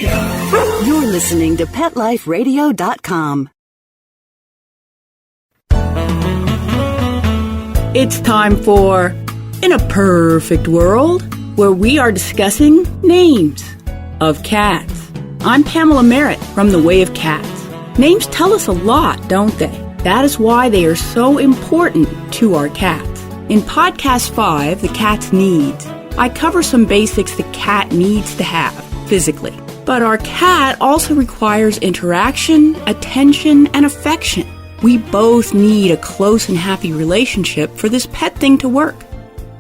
You're listening to PetLifeRadio.com. It's time for In a Perfect World, where we are discussing names of cats. I'm Pamela Merritt from The Way of Cats. Names tell us a lot, don't they? That is why they are so important to our cats. In Podcast 5, The Cat's Needs, I cover some basics the cat needs to have physically. But our cat also requires interaction, attention, and affection. We both need a close and happy relationship for this pet thing to work.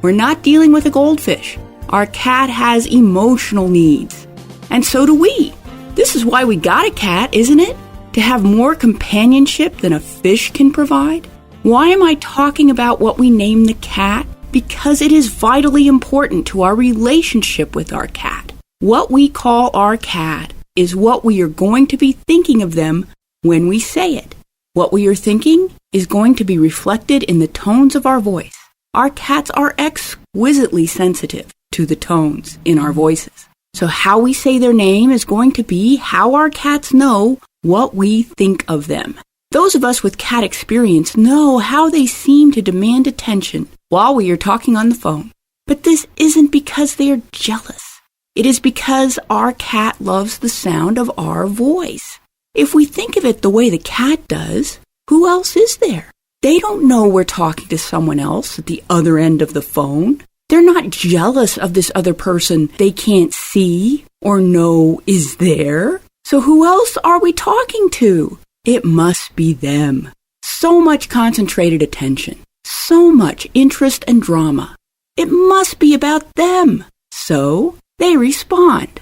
We're not dealing with a goldfish. Our cat has emotional needs. And so do we. This is why we got a cat, isn't it? To have more companionship than a fish can provide? Why am I talking about what we name the cat? Because it is vitally important to our relationship with our cat. What we call our cat is what we are going to be thinking of them when we say it. What we are thinking is going to be reflected in the tones of our voice. Our cats are exquisitely sensitive to the tones in our voices. So how we say their name is going to be how our cats know what we think of them. Those of us with cat experience know how they seem to demand attention while we are talking on the phone. But this isn't because they are jealous. It is because our cat loves the sound of our voice. If we think of it the way the cat does, who else is there? They don't know we're talking to someone else at the other end of the phone. They're not jealous of this other person they can't see or know is there. So who else are we talking to? It must be them. So much concentrated attention, so much interest and drama. It must be about them. So they respond.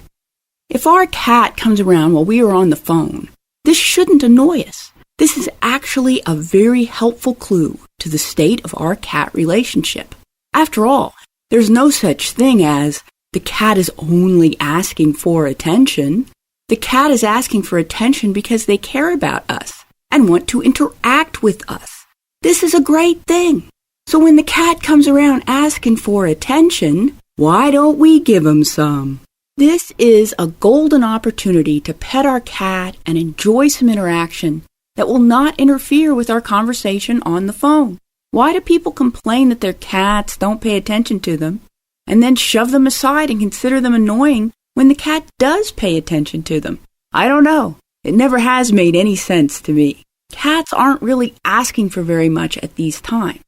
If our cat comes around while we are on the phone, this shouldn't annoy us. This is actually a very helpful clue to the state of our cat relationship. After all, there's no such thing as the cat is only asking for attention. The cat is asking for attention because they care about us and want to interact with us. This is a great thing. So when the cat comes around asking for attention, why don't we give him some? This is a golden opportunity to pet our cat and enjoy some interaction that will not interfere with our conversation on the phone. Why do people complain that their cats don't pay attention to them and then shove them aside and consider them annoying when the cat does pay attention to them? I don't know. It never has made any sense to me. Cats aren't really asking for very much at these times.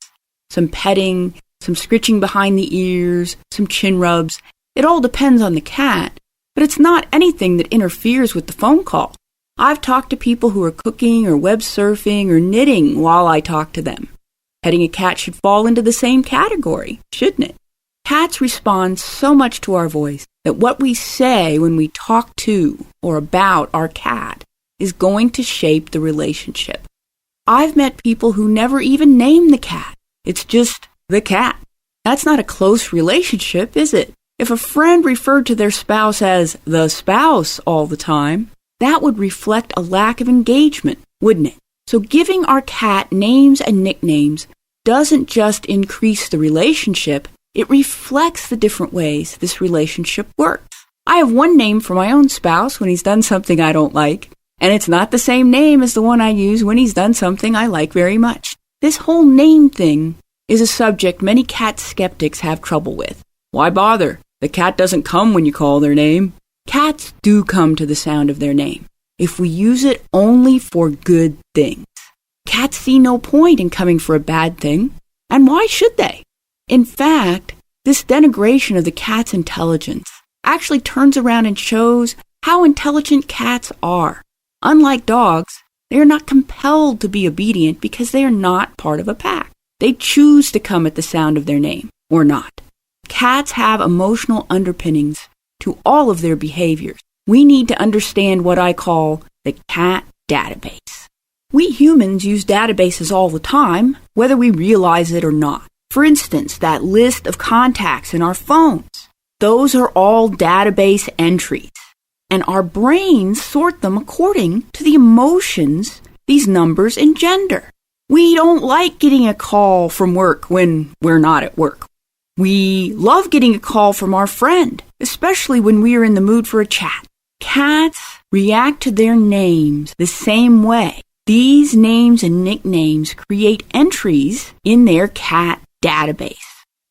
Some petting, some scritching behind the ears, some chin rubs. It all depends on the cat, but it's not anything that interferes with the phone call. I've talked to people who are cooking or web surfing or knitting while I talk to them. Petting a cat should fall into the same category, shouldn't it? Cats respond so much to our voice that what we say when we talk to or about our cat is going to shape the relationship. I've met people who never even name the cat. It's just the cat. That's not a close relationship, is it? If a friend referred to their spouse as the spouse all the time, that would reflect a lack of engagement, wouldn't it? So giving our cat names and nicknames doesn't just increase the relationship, it reflects the different ways this relationship works. I have one name for my own spouse when he's done something I don't like, and it's not the same name as the one I use when he's done something I like very much. This whole name thing is a subject many cat skeptics have trouble with. Why bother? The cat doesn't come when you call their name. Cats do come to the sound of their name, if we use it only for good things. Cats see no point in coming for a bad thing, and why should they? In fact, this denigration of the cat's intelligence actually turns around and shows how intelligent cats are. Unlike dogs, they are not compelled to be obedient because they are not part of a pack. They choose to come at the sound of their name, or not. Cats have emotional underpinnings to all of their behaviors. We need to understand what I call the cat database. We humans use databases all the time, whether we realize it or not. For instance, that list of contacts in our phones. Those are all database entries, and our brains sort them according to the emotions these numbers engender. We don't like getting a call from work when we're not at work. We love getting a call from our friend, especially when we are in the mood for a chat. Cats react to their names the same way. These names and nicknames create entries in their cat database.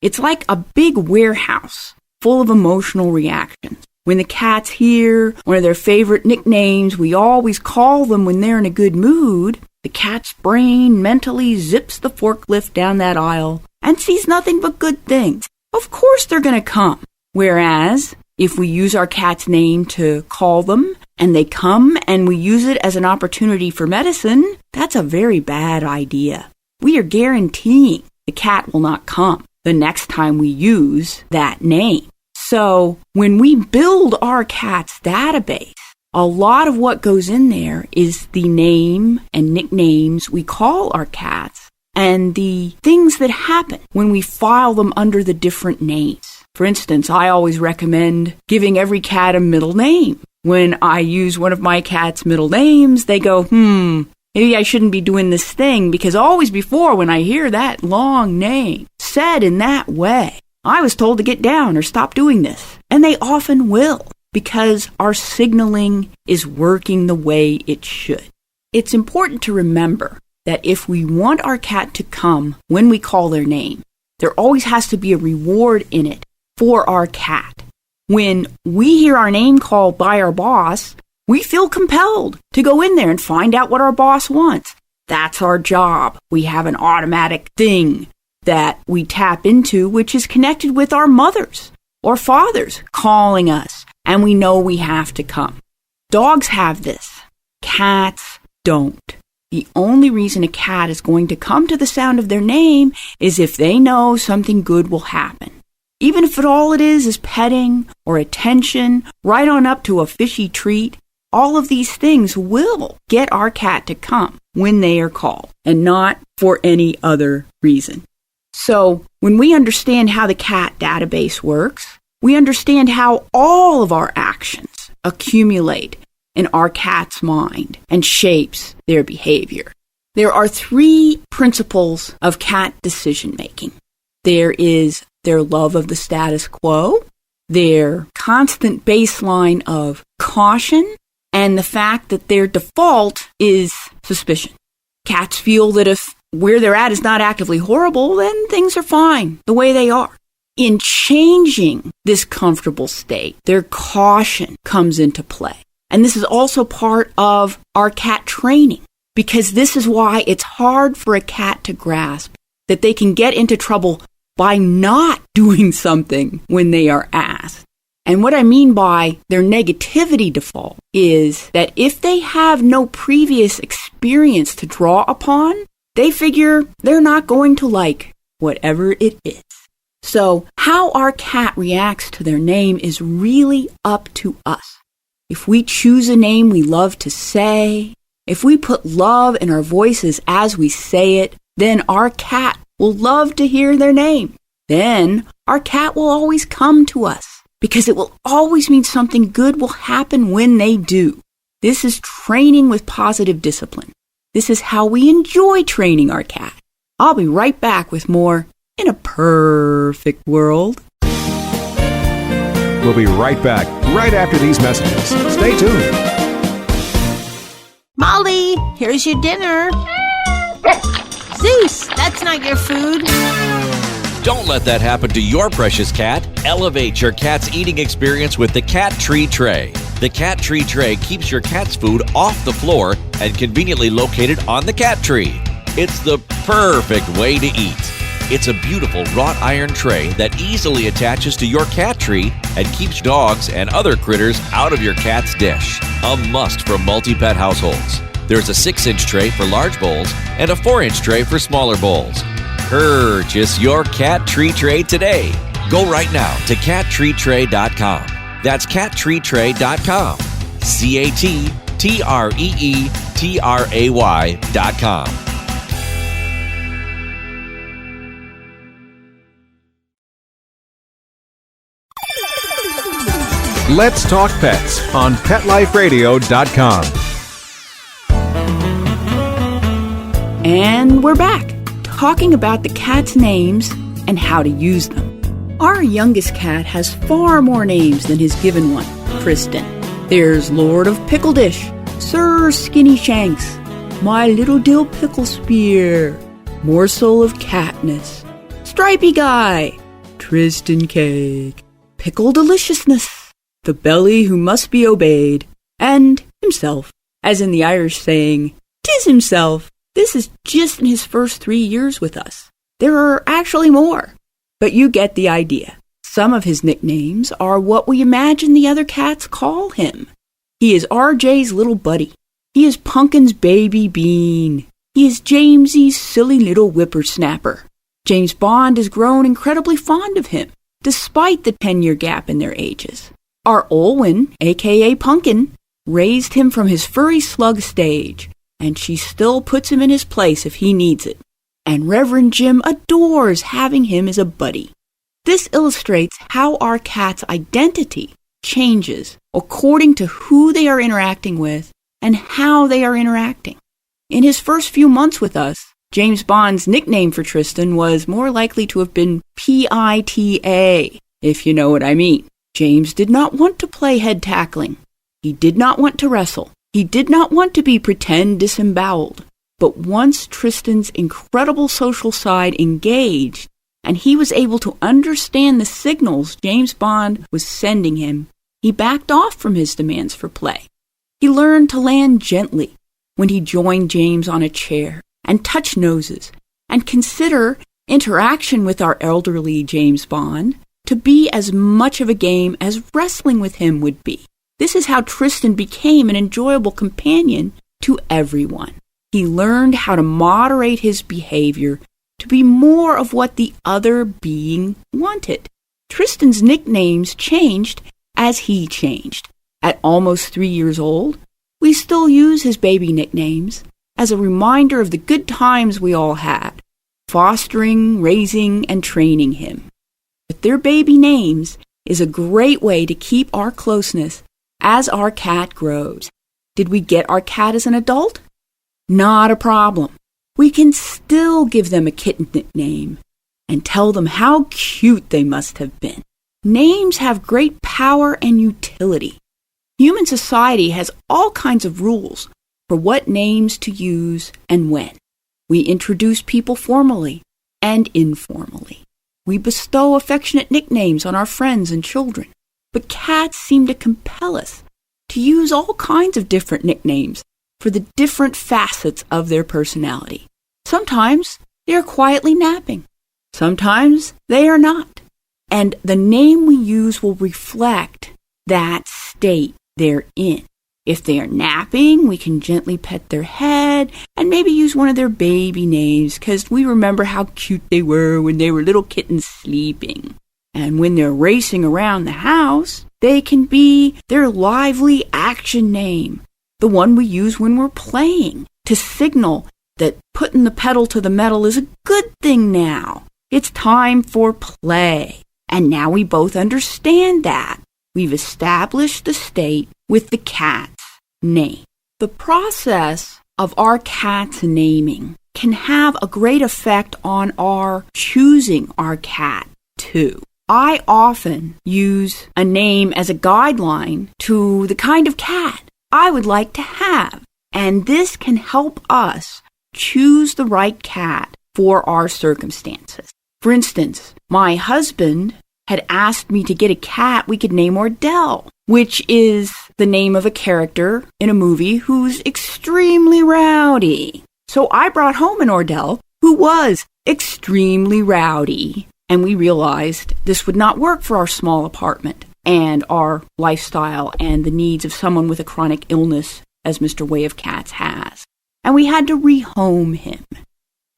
It's like a big warehouse full of emotional reactions. When the cats hear one of their favorite nicknames we always call them when they're in a good mood, the cat's brain mentally zips the forklift down that aisle and sees nothing but good things. Of course they're going to come. Whereas, if we use our cat's name to call them, and they come, and we use it as an opportunity for medicine, that's a very bad idea. We are guaranteeing the cat will not come the next time we use that name. So, when we build our cat's database, a lot of what goes in there is the name and nicknames we call our cats, and the things that happen when we file them under the different names. For instance, I always recommend giving every cat a middle name. When I use one of my cat's middle names, they go, maybe I shouldn't be doing this thing, because always before when I hear that long name said in that way, I was told to get down or stop doing this. And they often will, because our signaling is working the way it should. It's important to remember that if we want our cat to come when we call their name, there always has to be a reward in it for our cat. When we hear our name called by our boss, we feel compelled to go in there and find out what our boss wants. That's our job. We have an automatic thing that we tap into, which is connected with our mothers or fathers calling us, and we know we have to come. Dogs have this. Cats don't. The only reason a cat is going to come to the sound of their name is if they know something good will happen. Even if all it is petting or attention, right on up to a fishy treat, all of these things will get our cat to come when they are called, and not for any other reason. So, when we understand how the cat database works, we understand how all of our actions accumulate in our cat's mind and shapes their behavior. There are 3 principles of cat decision-making. There is their love of the status quo, their constant baseline of caution, and the fact that their default is suspicion. Cats feel that if where they're at is not actively horrible, then things are fine the way they are. In changing this comfortable state, their caution comes into play. And this is also part of our cat training, because this is why it's hard for a cat to grasp that they can get into trouble by not doing something when they are asked. And what I mean by their negativity default is that if they have no previous experience to draw upon, they figure they're not going to like whatever it is. So how our cat reacts to their name is really up to us. If we choose a name we love to say, if we put love in our voices as we say it, then our cat will love to hear their name. Then our cat will always come to us, because it will always mean something good will happen when they do. This is training with positive discipline. This is how we enjoy training our cat. I'll be right back with more In a Purrfect World. We'll be right back, right after these messages. Stay tuned. Molly, here's your dinner. Zeus, that's not your food. Don't let that happen to your precious cat. Elevate your cat's eating experience with the Cat Tree Tray. The Cat Tree Tray keeps your cat's food off the floor and conveniently located on the cat tree. It's the perfect way to eat. It's a beautiful wrought iron tray that easily attaches to your cat tree and keeps dogs and other critters out of your cat's dish. A must for multi-pet households. There's a 6-inch tray for large bowls and a 4-inch tray for smaller bowls. Purchase your Cat Tree Tray today. Go right now to cattreetray.com. That's cattreetray.com. cattreetray.com. Let's Talk Pets on PetLifeRadio.com. And we're back, talking about the cat's names and how to use them. Our youngest cat has far more names than his given one, Kristen. There's Lord of Pickle Dish, Sir Skinny Shanks, My Little Dill Pickle Spear, Morsel of Katniss, Stripey Guy, Tristan Cake, Pickle Deliciousness, the Belly Who Must Be Obeyed, and himself, as in the Irish saying, "'Tis himself." This is just in his first 3 years with us. There are actually more, but you get the idea. Some of his nicknames are what we imagine the other cats call him. He is RJ's little buddy. He is Pumpkin's baby bean. He is Jamesy's silly little whippersnapper. James Bond has grown incredibly fond of him, despite the 10-year gap in their ages. Our Olwen, a.k.a. Pumpkin, raised him from his furry slug stage, and she still puts him in his place if he needs it. And Reverend Jim adores having him as a buddy. This illustrates how our cat's identity changes according to who they are interacting with and how they are interacting. In his first few months with us, James Bond's nickname for Tristan was more likely to have been PITA, if you know what I mean. James did not want to play head tackling. He did not want to wrestle. He did not want to be pretend disemboweled. But once Tristan's incredible social side engaged, and he was able to understand the signals James Bond was sending him, he backed off from his demands for play. He learned to land gently when he joined James on a chair and touch noses and consider interaction with our elderly James Bond to be as much of a game as wrestling with him would be. This is how Tristan became an enjoyable companion to everyone. He learned how to moderate his behavior to be more of what the other being wanted. Tristan's nicknames changed as he changed. At almost 3 years old, we still use his baby nicknames as a reminder of the good times we all had, fostering, raising, and training him. But their baby names is a great way to keep our closeness as our cat grows. Did we get our cat as an adult? Not a problem. We can still give them a kitten nickname and tell them how cute they must have been. Names have great power and utility. Human society has all kinds of rules for what names to use and when. We introduce people formally and informally. We bestow affectionate nicknames on our friends and children. But cats seem to compel us to use all kinds of different nicknames for the different facets of their personality. Sometimes they are quietly napping. Sometimes they are not. And the name we use will reflect that state they're in. If they are napping, we can gently pet their head and maybe use one of their baby names because we remember how cute they were when they were little kittens sleeping. And when they're racing around the house, they can be their lively action name, the one we use when we're playing to signal that putting the pedal to the metal is a good thing now. It's time for play. And now we both understand that. We've established the state with the cat's name. The process of our cat's naming can have a great effect on our choosing our cat, too. I often use a name as a guideline to the kind of cat I would like to have, and this can help us choose the right cat for our circumstances. For instance, my husband had asked me to get a cat we could name Ordell, which is the name of a character in a movie who's extremely rowdy. So I brought home an Ordell who was extremely rowdy, and we realized this would not work for our small apartment and our lifestyle and the needs of someone with a chronic illness, as Mr. Way of Cats has. And we had to rehome him.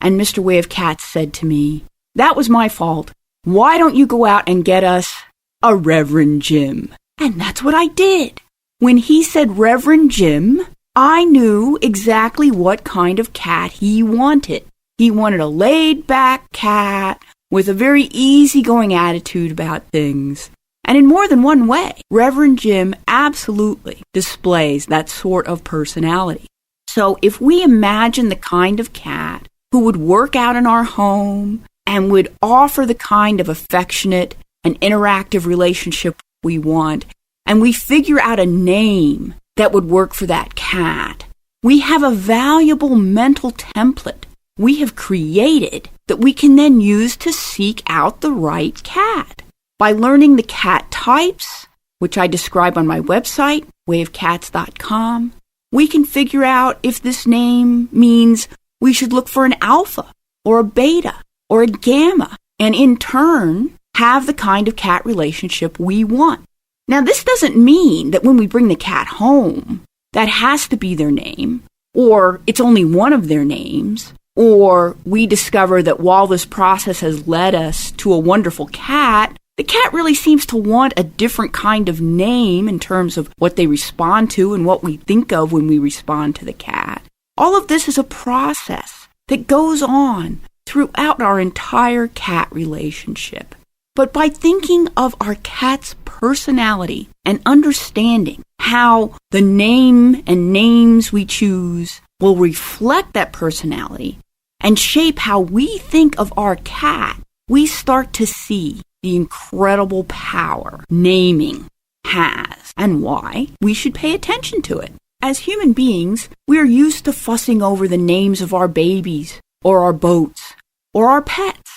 And Mr. Way of Cats said to me, "That was my fault. Why don't you go out and get us a Reverend Jim?" And that's what I did. When he said Reverend Jim, I knew exactly what kind of cat he wanted. He wanted a laid-back cat with a very easygoing attitude about things. And in more than one way, Reverend Jim absolutely displays that sort of personality. So if we imagine the kind of cat who would work out in our home and would offer the kind of affectionate and interactive relationship we want, and we figure out a name that would work for that cat, we have a valuable mental template we have created that we can then use to seek out the right cat. By learning the cat types, which I describe on my website, waveofcats.com, we can figure out if this name means we should look for an alpha or a beta or a gamma, and in turn, have the kind of cat relationship we want. Now, this doesn't mean that when we bring the cat home, that has to be their name, or it's only one of their names, or we discover that while this process has led us to a wonderful cat, the cat really seems to want a different kind of name in terms of what they respond to and what we think of when we respond to the cat. All of this is a process that goes on throughout our entire cat relationship. But by thinking of our cat's personality and understanding how the name and names we choose will reflect that personality and shape how we think of our cat, we start to see the incredible power naming has and why we should pay attention to it. As human beings, we are used to fussing over the names of our babies or our boats or our pets.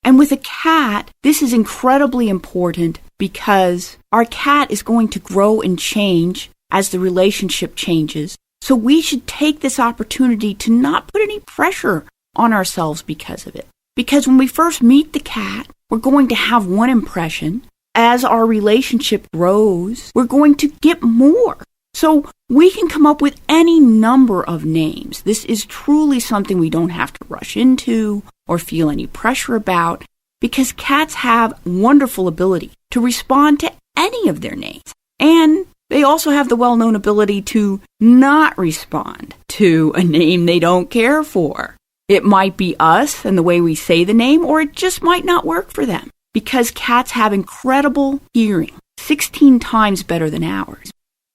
And with a cat, this is incredibly important because our cat is going to grow and change as the relationship changes. So we should take this opportunity to not put any pressure on ourselves because of it. Because when we first meet the cat, we're going to have one impression. As our relationship grows, we're going to get more. So we can come up with any number of names. This is truly something we don't have to rush into or feel any pressure about, because cats have wonderful ability to respond to any of their names. And they also have the well-known ability to not respond to a name they don't care for. It might be us and the way we say the name, or it just might not work for them, because cats have incredible hearing, 16 times better than ours.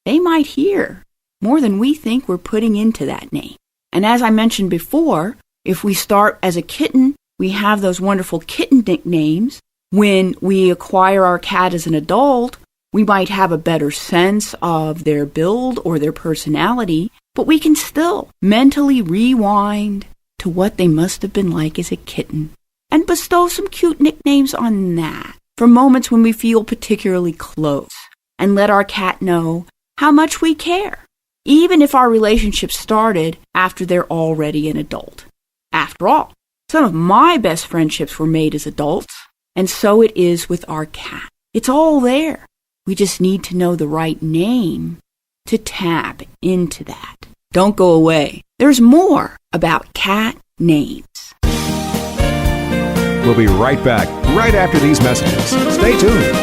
They might hear more than we think we're putting into that name. And as I mentioned before, if we start as a kitten, we have those wonderful kitten nicknames. When we acquire our cat as an adult, we might have a better sense of their build or their personality, but we can still mentally rewind to what they must have been like as a kitten and bestow some cute nicknames on that for moments when we feel particularly close, and let our cat know how much we care, even if our relationship started after they're already an adult. After all, some of my best friendships were made as adults, and so it is with our cat. It's all there. We just need to know the right name to tap into that. Don't go away. There's more about cat names. We'll be right back, right after these messages. Stay tuned.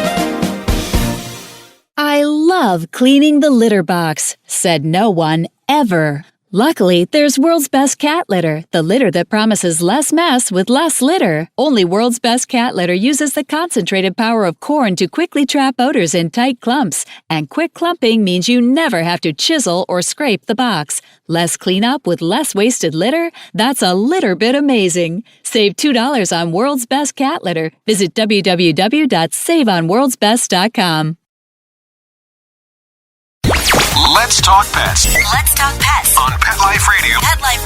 I love cleaning the litter box, said no one ever. Luckily, there's World's Best Cat Litter, the litter that promises less mess with less litter. Only World's Best Cat Litter uses the concentrated power of corn to quickly trap odors in tight clumps. And quick clumping means you never have to chisel or scrape the box. Less cleanup with less wasted litter? That's a litter bit amazing. Save $2 on World's Best Cat Litter. Visit www.saveonworldsbest.com. Let's talk pets Let's talk pets on Pet Life Radio. Pet Life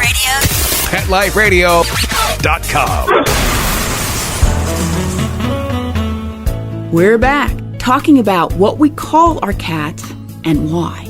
Radio. PetLifeRadio.com. We're back, talking about what we call our cats and why.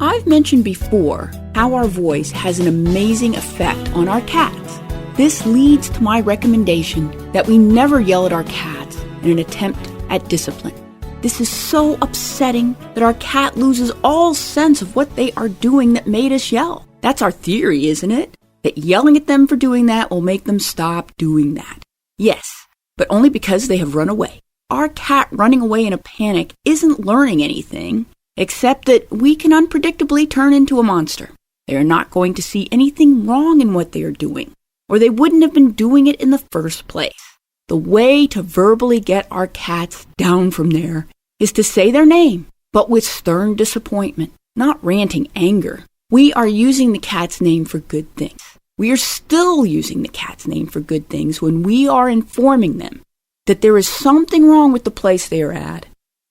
I've mentioned before how our voice has an amazing effect on our cats. This leads to my recommendation that we never yell at our cats in an attempt at discipline. This is so upsetting that our cat loses all sense of what they are doing that made us yell. That's our theory, isn't it? That yelling at them for doing that will make them stop doing that. Yes, but only because they have run away. Our cat running away in a panic isn't learning anything, except that we can unpredictably turn into a monster. They are not going to see anything wrong in what they are doing, or they wouldn't have been doing it in the first place. The way to verbally get our cats down from there is to say their name, but with stern disappointment, not ranting anger. We are using the cat's name for good things. We are still using the cat's name for good things when we are informing them that there is something wrong with the place they are at,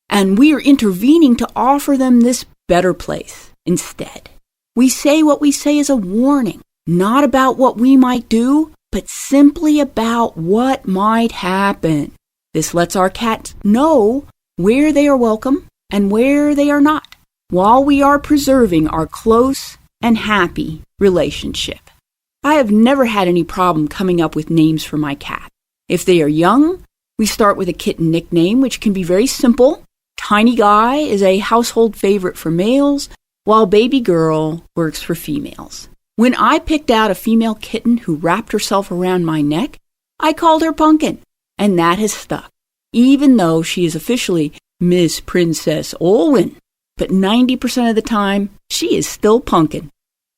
and we are intervening to offer them this better place instead. We say what we say is a warning, not about what we might do, but simply about what might happen. This lets our cats know where they are welcome and where they are not, while we are preserving our close and happy relationship. I have never had any problem coming up with names for my cat. If they are young, we start with a kitten nickname, which can be very simple. Tiny Guy is a household favorite for males, while Baby Girl works for females. When I picked out a female kitten who wrapped herself around my neck, I called her Pumpkin, and that has stuck, even though she is officially Miss Princess Olwen. But 90% of the time, she is still Pumpkin.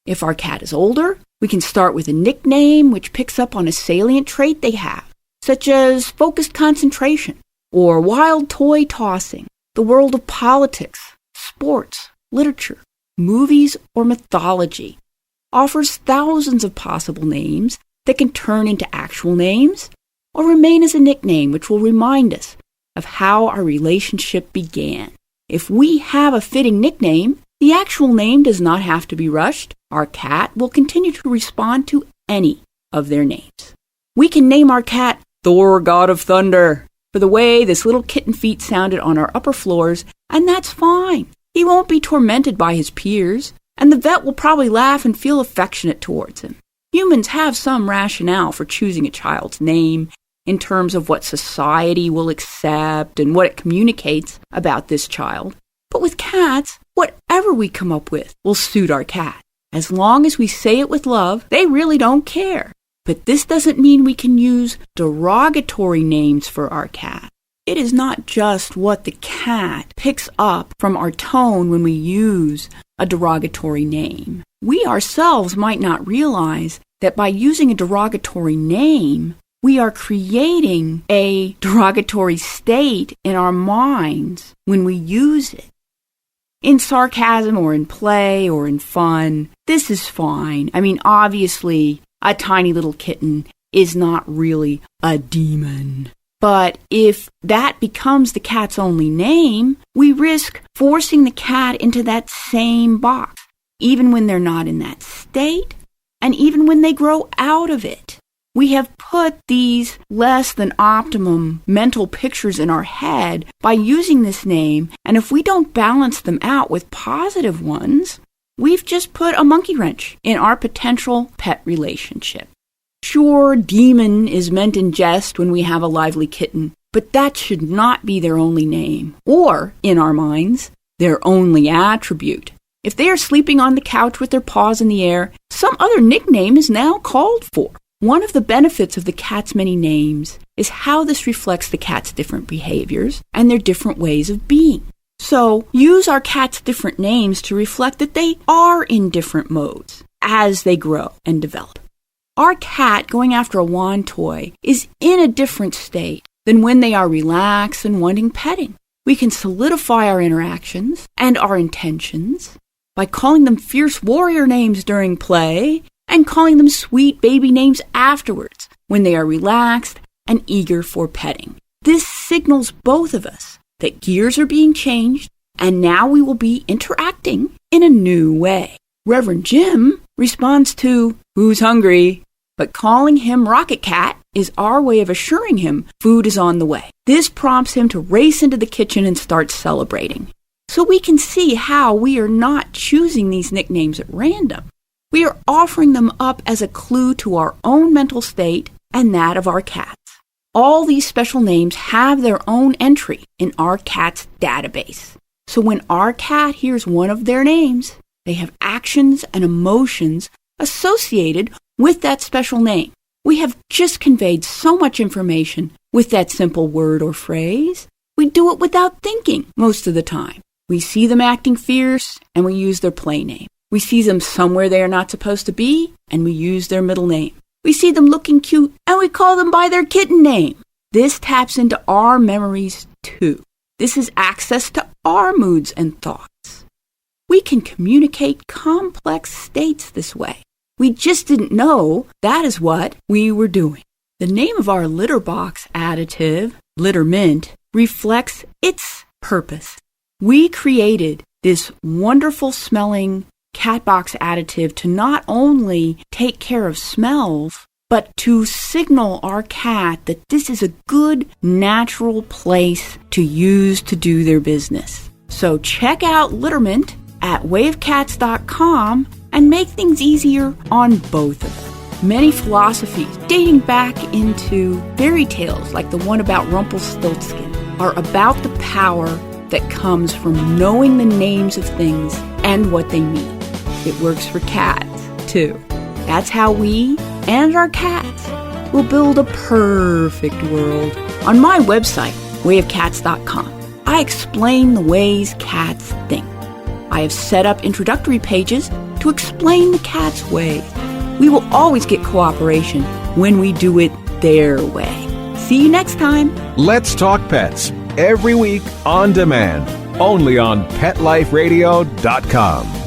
If our cat is older, we can start with a nickname which picks up on a salient trait they have, such as focused concentration or wild toy tossing. The world of politics, sports, literature, movies, or mythology offers thousands of possible names that can turn into actual names or remain as a nickname which will remind us of how our relationship began. If we have a fitting nickname, the actual name does not have to be rushed. Our cat will continue to respond to any of their names. We can name our cat Thor, God of Thunder, for the way this little kitten feet sounded on our upper floors, and that's fine. He won't be tormented by his peers, and the vet will probably laugh and feel affectionate towards him. Humans have some rationale for choosing a child's name in terms of what society will accept and what it communicates about this child. But with cats, whatever we come up with will suit our cat. As long as we say it with love, they really don't care. But this doesn't mean we can use derogatory names for our cat. It is not just what the cat picks up from our tone when we use a derogatory name. We ourselves might not realize that by using a derogatory name, we are creating a derogatory state in our minds when we use it. In sarcasm or in play or in fun, this is fine. I mean, obviously, a tiny little kitten is not really a demon. But if that becomes the cat's only name, we risk forcing the cat into that same box, even when they're not in that state, and even when they grow out of it. We have put these less than optimum mental pictures in our head by using this name, and if we don't balance them out with positive ones, we've just put a monkey wrench in our potential pet relationship. Sure, demon is meant in jest when we have a lively kitten, but that should not be their only name, or, in our minds, their only attribute. If they are sleeping on the couch with their paws in the air, some other nickname is now called for. One of the benefits of the cat's many names is how this reflects the cat's different behaviors and their different ways of being. So, use our cat's different names to reflect that they are in different modes as they grow and develop. Our cat going after a wand toy is in a different state than when they are relaxed and wanting petting. We can solidify our interactions and our intentions by calling them fierce warrior names during play and calling them sweet baby names afterwards when they are relaxed and eager for petting. This signals both of us that gears are being changed and now we will be interacting in a new way. Reverend Jim responds to, "Who's hungry?" But calling him Rocket Cat is our way of assuring him food is on the way. This prompts him to race into the kitchen and start celebrating. So we can see how we are not choosing these nicknames at random. We are offering them up as a clue to our own mental state and that of our cats. All these special names have their own entry in our cat's database. So when our cat hears one of their names, they have actions and emotions associated with that special name. We have just conveyed so much information with that simple word or phrase. We do it without thinking most of the time. We see them acting fierce and we use their play name. We see them somewhere they are not supposed to be and we use their middle name. We see them looking cute and we call them by their kitten name. This taps into our memories too. This is access to our moods and thoughts. We can communicate complex states this way. We just didn't know that is what we were doing. The name of our litter box additive, Litter Mint, reflects its purpose. We created this wonderful smelling cat box additive to not only take care of smells, but to signal our cat that this is a good, natural place to use to do their business. So check out Litterment at waveCats.com and make things easier on both of them. Many philosophies dating back into fairy tales like the one about Rumpelstiltskin are about the power that comes from knowing the names of things and what they mean. It works for cats, too. That's how we and our cats will build a perfect world. On my website, waveCats.com, I explain the ways cats think. I have set up introductory pages to explain the cat's ways. We will always get cooperation when we do it their way. See you next time. Let's Talk Pets, every week on demand, only on PetLifeRadio.com.